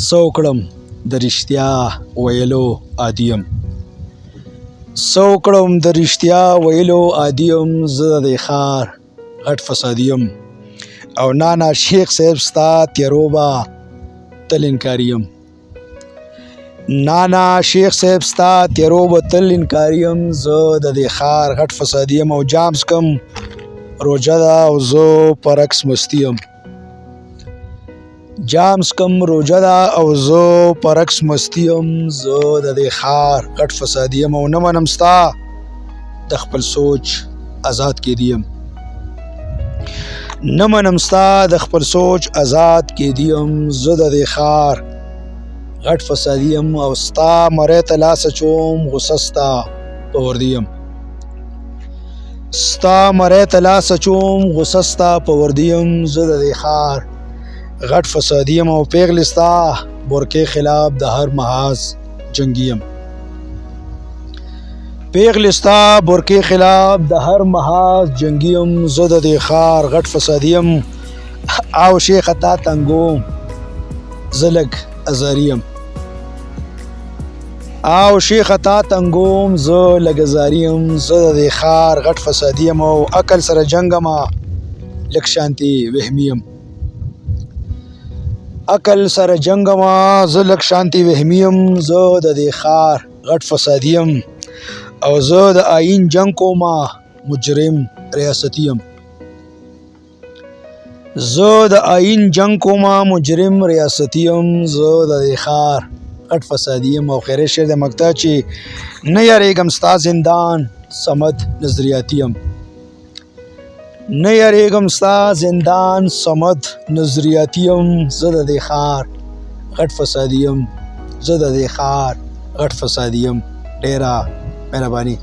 سوکړم د رښتیا ویلو عادیم سوکړم د رښتیا ویلو عادیم زه د دې ښار غټ فسادیم او نانا شیخ صاحب ستا تیروبه تل انکاریم نانا شیخ صاحب ستا تیروبه تل انکاریم زه د دې ښار غټ فسادیم او جام څکم روجه ده او زه پر عکس مستیم جام څکم روجه ده او زه پر عکس مستیم زه د دې ښار غټ فسادیم او نه منم ستا د خپل سوچ آزاد کیدیم نه منم ستا د خپل سوچ آزاد کیدیم زه د دې ښار غټ فسادیم او ستا مری ته لاس اچوم غصه ستا په وردیم ستا مری ته لاس اچوم غصه ستا په وردیم زه د دې ښار غټ فسادیم او پیغلې ستا بورکې خلاف د هر محاذ جنګیم پیغلې ستا بورکې خلاف د هر محاذ جنګیم زه د دې ښار غټ فسادیم او شیخه تا تنګوم زه لږ ازاریم او شیخه تا تنګوم زه لږ ازاریم زه د دې ښار غټ فسادیم او عقل سره جنګما لږ شانتي وهمیم عقل سره جنګما زه لږ شانتي وهمیم زه د دې ښار غټ فسادیم او زه د آئین جنګ کومه مجرم ریاستیم زه د آئین جنګ کومه مجرم ریاستیم زه د دې ښار غټ فسادیم او خیر شعر د مقطع چې نه یریږم ستا زندان صمد نظریاتیم نه یریږم ستا زندان صمد نظریاتیم زه د دې ښار غټ فسادیم زه د دې ښار غټ فسادیم ډیره مهرباني